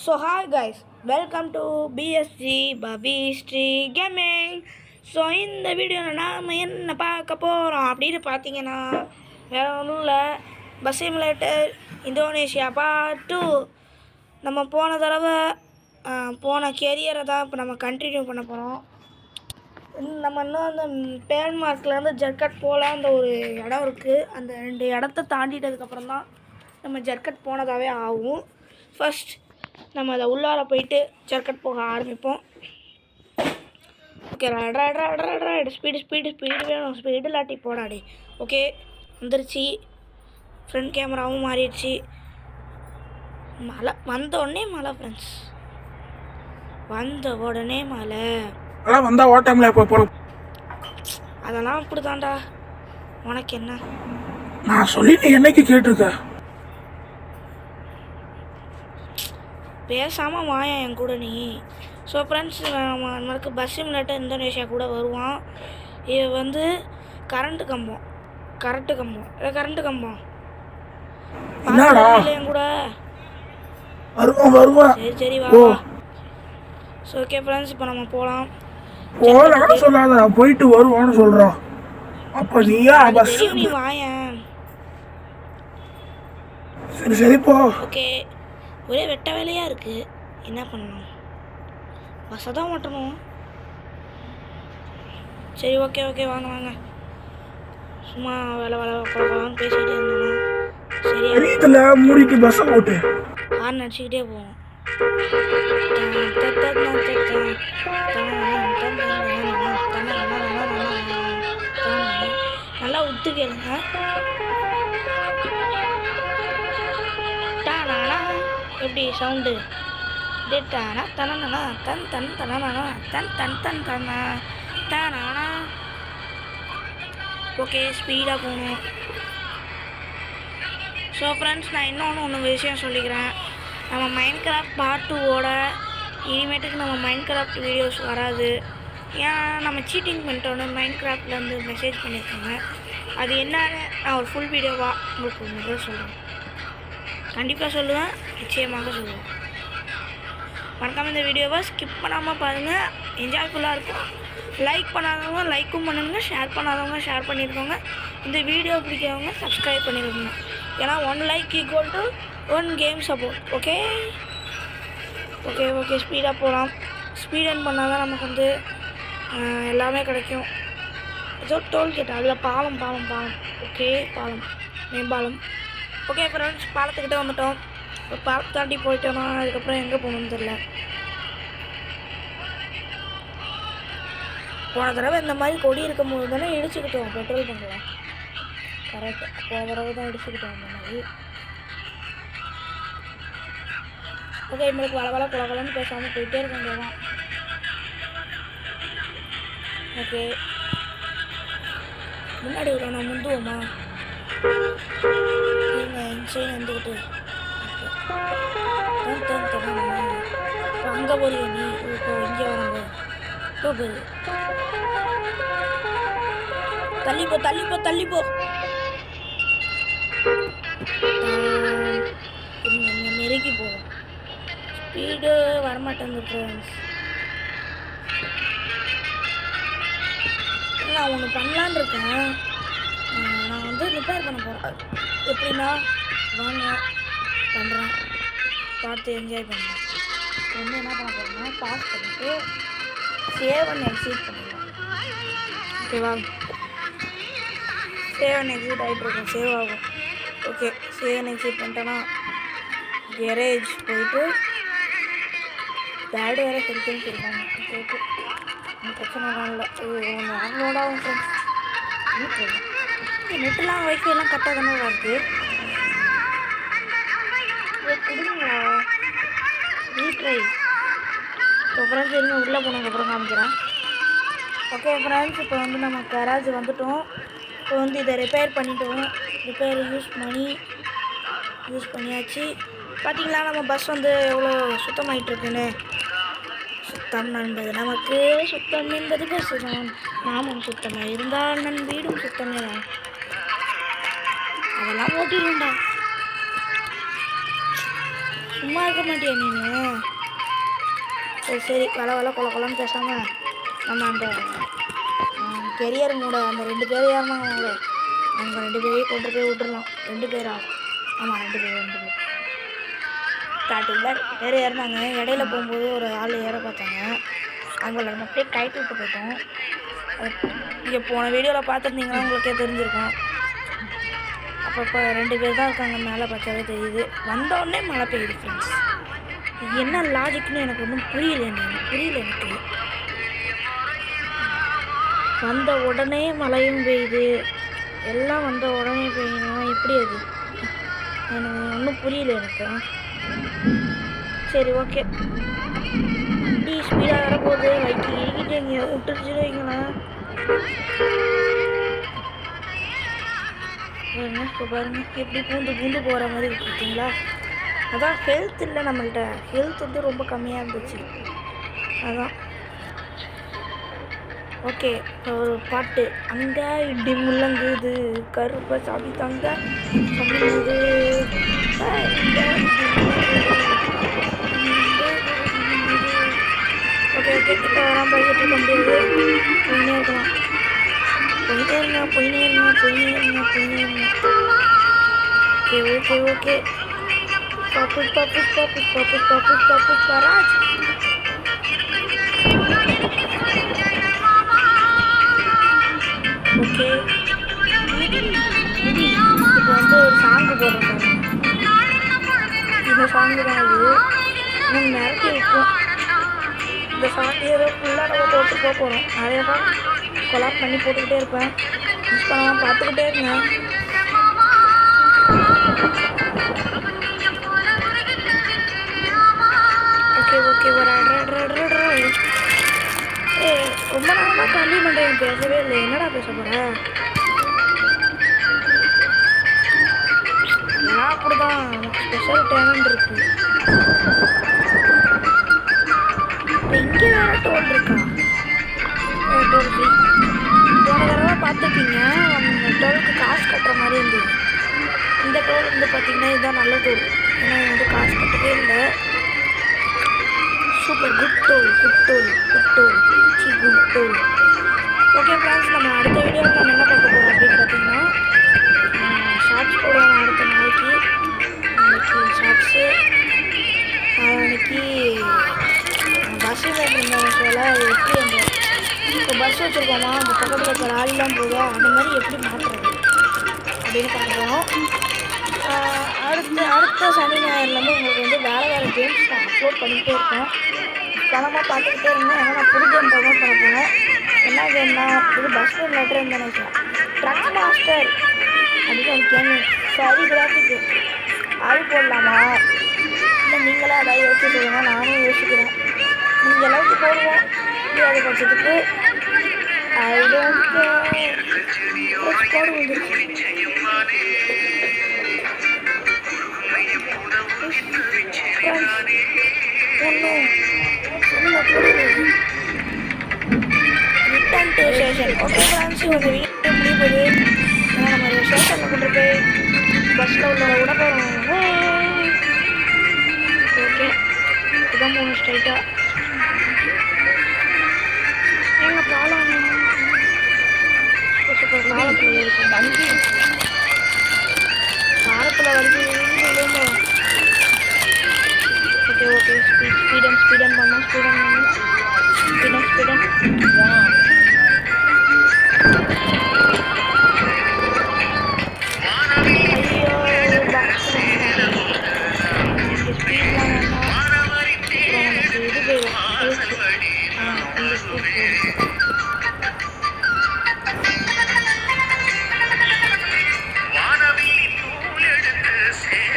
So hi guys, welcome to PSG பபிஸ்ட்ரி gaming. So இந்த வீடியோவில் நாம் என்ன பார்க்க போகிறோம் அப்படின்னு பார்த்தீங்கன்னா, வேறு ஒன்றும் இல்லை, பஸ் சிமுலேட்டர் இந்தோனேஷியா பார்ட் 2. நம்ம போன தடவை போன கெரியரை தான் இப்போ நம்ம கண்டினியூ பண்ண போகிறோம். நம்ம இன்னும் அந்த பேன்மார்க்லேருந்து ஜர்கட் போகல அந்த ஒரு இடம் இருக்குது. அந்த 2 இடத்த தாண்டிட்டதுக்கப்புறம் தான் நம்ம ஜர்கட் போனதாகவே ஆகும். ஃபஸ்ட் நம்ம அதை உள்ளார போயிட்டு ஜர்கட் போக ஆரம்பிப்போம். ஓகே, ஸ்பீடு வேணும், ஸ்பீடு இல்லாட்டி போடாடி. ஓகே, வந்துருச்சு. ஃப்ரண்ட் கேமராவும் மாறிடுச்சு. மழை வந்த உடனே மழை ஃப்ரெண்ட்ஸ், வந்த உடனே மழை. வந்தா ஓட்டாமல போகிறோம். அதெல்லாம் அப்படி தான்டா, உனக்கு என்ன? நான் சொல்லி நீ என்னைக்கு கேட்டிருக்க? பேசாமல் வாயா என் கூட நீ. ஸோ ஃப்ரெண்ட்ஸ், நம்மளுக்கு பஸ் சிமுலேட்டர் இந்தோனேஷியா கூட வருவான். இது வந்து கரண்ட்டு கம்பம் என் கூட வருவான். சரி வா. ஸோ ஓகே ஃப்ரெண்ட்ஸ், இப்போ நம்ம போகலாம். சொல்லாத, நான் போயிட்டு வருவான்னு சொல்கிறோம். அப்போ நீயா பஸ் நீ வாயன். சரி போ. ஓகே, ஒரே வெட்ட வேலையாக இருக்குது, என்ன பண்ணணும்? பஸ்ஸை தான் ஓட்டணும். சரி ஓகே வாங்க. சும்மா வேலை போகலான்னு பேசிக்கிட்டே இருந்தோம். சரி, இதில் மூடிட்டு பஸ்ஸை ஓட்டு. ஹார்ன் அடிச்சுக்கிட்டே போவோம். நல்லா உத்து கேளுங்க. எப்படி சவுண்டு? ஓகே, ஸ்பீடாக போகணும். ஸோ ஃப்ரெண்ட்ஸ், நான் இன்னொன்று விஷயம் சொல்லிக்கிறேன். நம்ம மைண்ட் கிராஃப்ட் பார்ட் 2வோட இனிமேட்டுக்கு நம்ம மைண்ட் கிராஃப்ட் வீடியோஸ் வராது. ஏன், நம்ம சீட்டிங் பண்ணிட்டோன்னு மைண்ட் கிராஃப்ட்லேருந்து மெசேஜ் பண்ணியிருக்காங்க. அது என்னன்னு நான் ஒரு ஃபுல் வீடியோவாக உங்களுக்கு சொல்கிறேன். கண்டிப்பாக சொல்லுவேன், நிச்சயமாக சொல்லுவேன். மறக்காமல் இந்த வீடியோவை ஸ்கிப் பண்ணாமல் பாருங்கள், என்ஜாய்ஃபுல்லாக இருக்கும். லைக் பண்ணாதவங்க லைக்கும் பண்ணுங்க, ஷேர் பண்ணாதவங்க ஷேர் பண்ணியிருக்கோங்க. இந்த வீடியோ பிடிக்கிறவங்க சப்ஸ்கிரைப் பண்ணியிருக்கோங்க. ஏன்னா 1 like equal to 1 game support. Okay, ஸ்பீடாக போகலாம். ஸ்பீட் ரன் பண்ணால் தான் நமக்கு வந்து எல்லாமே கிடைக்கும். ஏதோ டோல்கேட், அதில் பாலம். ஓகே, மேம்பாலம். ஓகே ஃப்ரெண்ட்ஸ், பாலத்துக்கிட்ட வந்துட்டோம். இப்போ பாலத்தை தாண்டி போயிட்டோன்னா அதுக்கப்புறம் எங்கே போகணுன்னு தெரில. போன தடவை இந்த மாதிரி கொடி இருக்கும் போது தானே இடிச்சுக்கிட்டோம் பெட்ரோல் பங்கில். கரெக்ட், போன தடவை தான் இடிச்சுக்கிட்டோம் அந்த மாதிரி. ஓகே, எங்களுக்கு வள குலகலன்னு பேசாமல் போயிட்டே இருக்க வேண்டியதான். ஓகே, முன்னாடி விட நான் முந்துவோமா? இன்சைன் வந்துக்கிட்டு இப்போ அங்கே போறிய நீ? இப்போ இங்கே வரங்க. போகுது, தள்ளிப்போ. நெருக்கி போகும். ஸ்பீடு வரமாட்டேங்குது ஃப்ரெண்ட்ஸ். நான் ஒன்று பண்ணலான்னு இருக்கேன். நான் வந்து ரிப்பேர் பண்ண போகிறேன். எப்படின்னா வாங்க பண்ணுறேன், பார்த்து என்ஜாய் பண்ணுறேன். வந்து என்ன பண்ண போகிறேன்னா, பாஸ் பண்ணிவிட்டு சேவ் அண்ட் எக்ஸிட் பண்ணிடுவேன். ஓகேவா? சேவ் அண்ட் எக்ஸிட் ஆகிட்ருக்கோம், சேவ் ஆகும். ஓகே, சேவ் அண்ட் எக்ஸிட் பண்ணிட்டேன்னா கேரேஜ் போயிட்டு டேடு வேறு ஹெல்த்துன்னு சொல்லிட்டாங்க. ஓகே, பிரச்சனை இல்லை. ஒன்று அன்லோடாகும் ஃப்ரெண்ட்ஸ். நெட்டெல்லாம் வைஃபைலாம் கரெக்டாக தானே இருக்குது. கொடுங்களா ரீட்ரை. இப்போ ஃப்ரெண்ட்ஸ் இருங்க, உள்ளே போனதுக்கப்புறம் காமிக்கிறேன். ஓகே ஃப்ரெண்ட்ஸ், இப்போ வந்து நம்ம கராஜ் வந்துட்டோம். இப்போ வந்து இதை ரிப்பேர் பண்ணிட்டோம். ரிப்பேர் யூஸ் பண்ணியாச்சு. பார்த்தீங்களா நம்ம பஸ் வந்து எவ்வளோ சுத்தமாயிட்ருக்குன்னு. சுத்தம் என்பது நமக்கு, சுத்தம் என்பது பஸ் தான். நாமும் சுத்தமாக இருந்தால் நன் வீடும் சுத்தமே தான். அதெல்லாம் ஓட்டிடும்டா. சும்மா இருக்க மாட்டியா நீ? சரி சரி, வள கொல கொலன்னு பேசாமல் நம்ம அந்த கெரியர் மூட அந்த 2 பேர் ஏறினாங்க அவங்க 2 பேரையும் கொண்டு போய் விட்டுடலாம். 2 பேரா? ஆமாம் 2 பேர். ஸ்டார்டிங்கில் 2 பேர் ஏறினாங்க. இடையில போகும்போது ஒரு ஆள் ஏற பார்த்தாங்க. அவங்கள நம்ம அப்படியே கைட்டு விட்டு போயிட்டோம். நீங்கள் போன வீடியோவில் பார்த்துருந்தீங்கன்னா உங்களுக்கே தெரிஞ்சிருக்கும். அப்போ 2 பேர் தான் இருக்காங்க. மேலே பார்த்தாவே தெரியுது. வந்தோடனே மழை பெய்யுது ஃப்ரெண்ட்ஸ். இது என்ன லாஜிக்னு எனக்கு ஒன்றும் புரியல. எனக்கு வந்த உடனே மழையும் பெய்யுது, எல்லாம் வந்த உடனே பெய்யணும். எப்படி அது? எனக்கு ஒன்றும் புரியல எனக்கு. சரி ஓகே, வண்டி ஸ்பீடாக வரப்போகுது. இறக்கிட்டு எங்கேயா விட்டுருச்சு வைங்களேன். இப்போ பாருங்க எப்படி பூந்து போகிற மாதிரி இருக்கு பார்த்தீங்களா? அதான் ஹெல்த் இல்லை நம்மள்கிட்ட. ஹெல்த் வந்து ரொம்ப கம்மியாக இருந்துச்சு. அதான் ஓகே. ஒரு பாட்டு, அங்கே இடி முழங்குது கருப்பை சாமி தங்க சமையுது. ஓகே இப்போ வராமல் போய்கிட்டு இருக்க முடியாது. போயினே இருங்க. ஓகே பாப்பு பராஜ். ஓகே இப்போ வந்து ஒரு சாங்கு போடுறோம். இந்த சாங்கு தான் இது. நம்ம மிரட்டி வைப்போம். இந்த சாங்கு ஏதோ ஃபுல்லாக நம்ம போட்டு போகிறோம். நிறைய தான் கொலாப் பண்ணி போட்டுக்கிட்டே இருப்பேன். மிஸ் பண்ணாமல் பார்த்துக்கிட்டே இருந்தேன். ஓகே ஒரு ரொம்ப நேரமாக தள்ளி பண்ணுறேன். பேசவே இல்லை. என்னடா பேச போகிறேன்? நான் அப்படிதான். எனக்கு ஸ்பெஷல் டேலண்ட் இருக்கு. இப்போ இங்கே வேறு டோல் இருக்கா? Toll free. போன தடவை பார்த்துருக்கீங்க, டோலுக்கு காசு கட்டுற மாதிரி இருந்தது. இந்த டோல் வந்து பார்த்திங்கன்னா இதுதான் நல்ல டோல். ஏன்னா வந்து காசு கட்டவே இல்லை. Super good toll. Okay friends, நம்ம அடுத்த வீடியோவில் நம்ம என்ன பார்க்க போகிறோம் அப்படின்னு பார்த்தீங்கன்னா ஷார்ட்ஸ் போடுவோம். அடுத்த நாளைக்கு ஷார்ட்ஸு. அன்றைக்கி பஸ்ஸு இருந்தவங்கள அது எப்படி அந்த இப்போ பஸ் வச்சுருக்கோமா, அந்த பக்கத்தில் இருக்கிற ஆள்லாம் போதோ அந்த மாதிரி எப்படி மாற்றுறது அப்படின்னு பார்க்குறோம். அடுத்த சனி ஞாயிறுலேருந்து உங்களுக்கு வந்து வேறு கேம்ஸ் நான் அப்லோட் பண்ணிகிட்டே இருக்கேன். பணமாக பார்த்துக்கிட்டே இருந்தேன். ஏன்னா நான் புது கேம் ப்ரமோட் பண்ண போனேன். என்ன கேம்னா இது பஸ் லெட்டர் இருந்தேன் நினைக்கிறேன். ட்ரக் மாஸ்டர் அப்படின்னு ஒரு கேம். சரி கிராஃபிக்கு அது போடலாமா? இல்லை நீங்களே அதாவது யோசிச்சு சொல்லுங்க. நானும் யோசிக்கிறேன். நீங்கள் அளவுக்கு போடுவோம். முடியாத பட்சத்துக்கு போடு வந்துருச்சு. Return to station. Okay friends, இந்த வீடியோ முடிய போகுது. ஏன்னா நம்ம ஸ்டேஷனில் கொண்டு போய் பஸ்ஸில் உள்ள விட போகிறோம். ஓகே இதுதான் 3 ஸ்ட்ரைட்டாக. எங்கள் பாலம் பாலத்தில் இருக்கும். வண்டி பாலத்தில் வந்து ஓகே ஸ்பீடன் பண்ணோம். ஸ்பீடன் ஐயோ பாக்ஸ் ஸ்பீட்லாம் வேணாம். அப்புறம் நமக்கு இது போயிடும். இந்த ஸ்பீட் போயிடும்.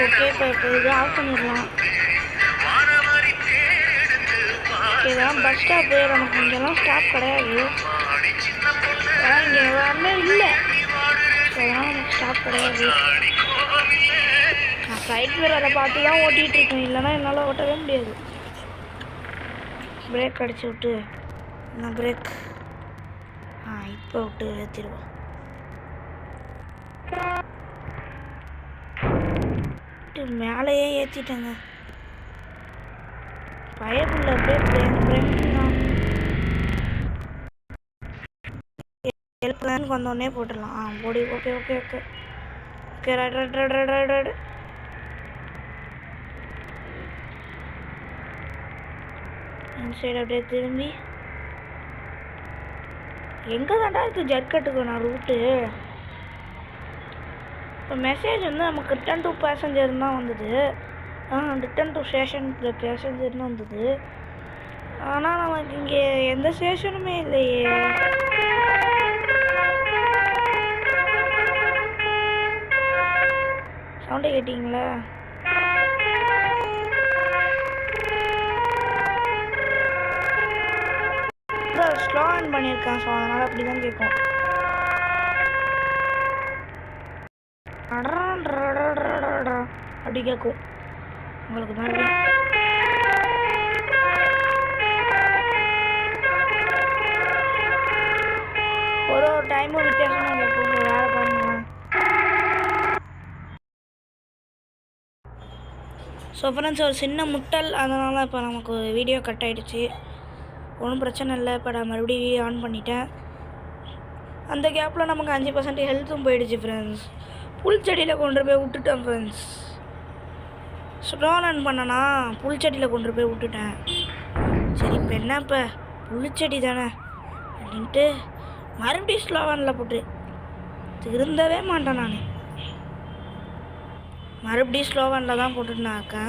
ஓகே இப்போ இது ஆஃப் பண்ணிடலாம். ஓகே தான் பஸ் ஸ்டாப்பு. நமக்கு இங்கெல்லாம் ஸ்டாப் கிடையாது. ஏன்னா இங்கே யாருமே இல்லை. அதெல்லாம் நமக்கு ஸ்டாப் கிடையாது. நான் சைட் மிரரை பார்த்து தான் ஓட்டிகிட்டு இருக்கேன். இல்லைன்னா என்னால் ஓட்டவே முடியாது. பிரேக் அடிச்சு விட்டு நான் பிரேக் இப்போ விட்டு ஏற்றிடுவோம். மேலேயே ஏற்றிட்டேங்க. பயப்புள்ள அப்படியே பிரேமிங்க ஹெல்ப்லைனுக்கு வந்தோடனே போட்டுடலாம் போடி okay okay okay okay right side அப்படியே திரும்பி எங்கே தாண்டா இருக்குது ஜர்க்கட்டுக்கு நான் ரூட்டு இப்போ மெசேஜ் வந்து நமக்கு ரிட்டன் டு பேசஞ்சர் தான் வந்தது ரிட்டன் டு ஸ்டேஷன் பேசஞ்சர்னு வந்தது ஆனால் நமக்கு இங்கே எந்த ஸ்டேஷனுமே இல்லையே சவுண்டை கேட்டிங்களா ஸ்லோ ஆன் பண்ணியிருக்கேன் ஸோ அதனால் அப்படி தான் கேட்கும் அப்படி கேட்கும் உங்களுக்கு மறுபடியும் ஒரு டைமும் வித்தியாசமாக கேட்கும் வேலை பாருங்களேன் ஸோ ஃப்ரெண்ட்ஸ் ஒரு சின்ன முட்டல் அதனால் இப்போ நமக்கு வீடியோ கட் ஆகிடுச்சு ஒன்றும் பிரச்சனை இல்லை இப்போ நான் மறுபடியும் வீடியோ ஆன் பண்ணிட்டேன் அந்த கேப்பில் நமக்கு 5% ஹெல்த்தும் போயிடுச்சு ஃப்ரெண்ட்ஸ் புல்செடியில் கொண்டு போய் விட்டுட்டேன் ஃப்ரெண்ட்ஸ் ஸ்லோன் பண்ணனா புல்செடியில் கொண்டு போய் விட்டுட்டேன் சரி இப்போ என்ன இப்போ புல்செடி தானே அப்படின்ட்டு மறுபடியும் ஸ்லோவானில் போட்டு திருந்தவே மாட்டேன் நான் மறுபடியும் ஸ்லோவானில் தான் போட்டுட்டுனாக்கா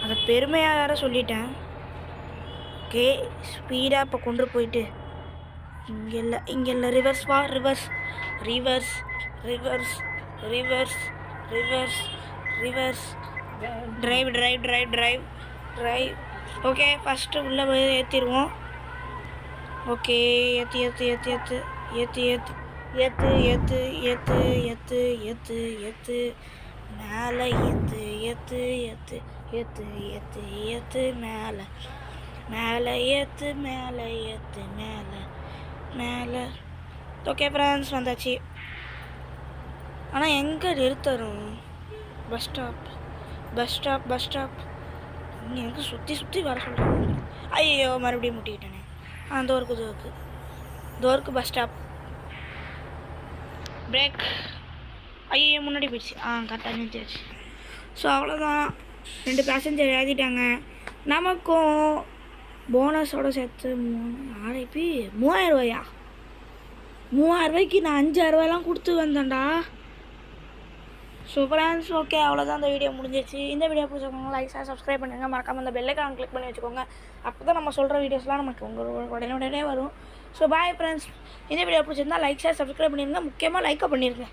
அதை பெருமையாக வேறு சொல்லிட்டேன் ஓகே ஸ்பீடாக இப்போ கொண்டு போயிட்டு இங்கே இல்லை ரிவர்ஸ் வா reverse reverse reverse reverse reverse reverse drive drive drive drive drive okay first உள்ளே போய் ஏற்றிடுவோம் ஓகே ஏற்று ஏற்று ஏற்று ஏற்று ஏற்று ஏற்று ஏற்று ஏற்று ஏற்று ஏற்று ஏற்று மேலே ஏற்று ஏற்று ஏற்று ஏற்று ஏற்று ஏற்று மேலே மேலே ஏற்று மேலே ஏற்று மேலே மேலே ஓகே ஃப்ரெண்ட்ஸ் வந்தாச்சு ஆனால் எங்கே நிறுத்தரும் bus stop bus stop bus stop இங்கே எனக்கு சுற்றி வர சொல்கிறேன் ஐயோ மறுபடியும் முட்டிக்கிட்டேனே தோருக்கு பஸ் ஸ்டாப் பிரேக் ஐயோ முன்னாடி போயிடுச்சு கரெக்டாக நிறுத்தியாச்சு ஸோ அவ்வளோதான் 2 பேசஞ்சர் ஏற்றிட்டாங்க நமக்கும் போனஸோடு சேர்த்து 3000 ரூபாய்க்கு நான் 5000 ரூபாயெல்லாம் கொடுத்து வந்தேன்டா ஸோ ஃப்ரெண்ட்ஸ் ஓகே அவ்வளோதான் இந்த வீடியோ முடிஞ்சிச்சு இந்த வீடியோ பிடிச்சிருக்கோங்க லைக் சப்ஸ்கிரைப் பண்ணுங்க மறக்காமல் அந்த பெல் ஐகான் கிளிக் பண்ணி வச்சுக்கோங்க அப்போ தான் நம்ம சொல்கிற வீடியோஸ்லாம் நமக்கு உடனே வரும் ஸோ பாய் ஃப்ரெண்ட்ஸ் இந்த வீடியோ பிடிச்சிருந்தா லைக் சப்ஸ்கிரைப் பண்ணிடுங்க முக்கியமாக லைக்கை பண்ணிடுங்க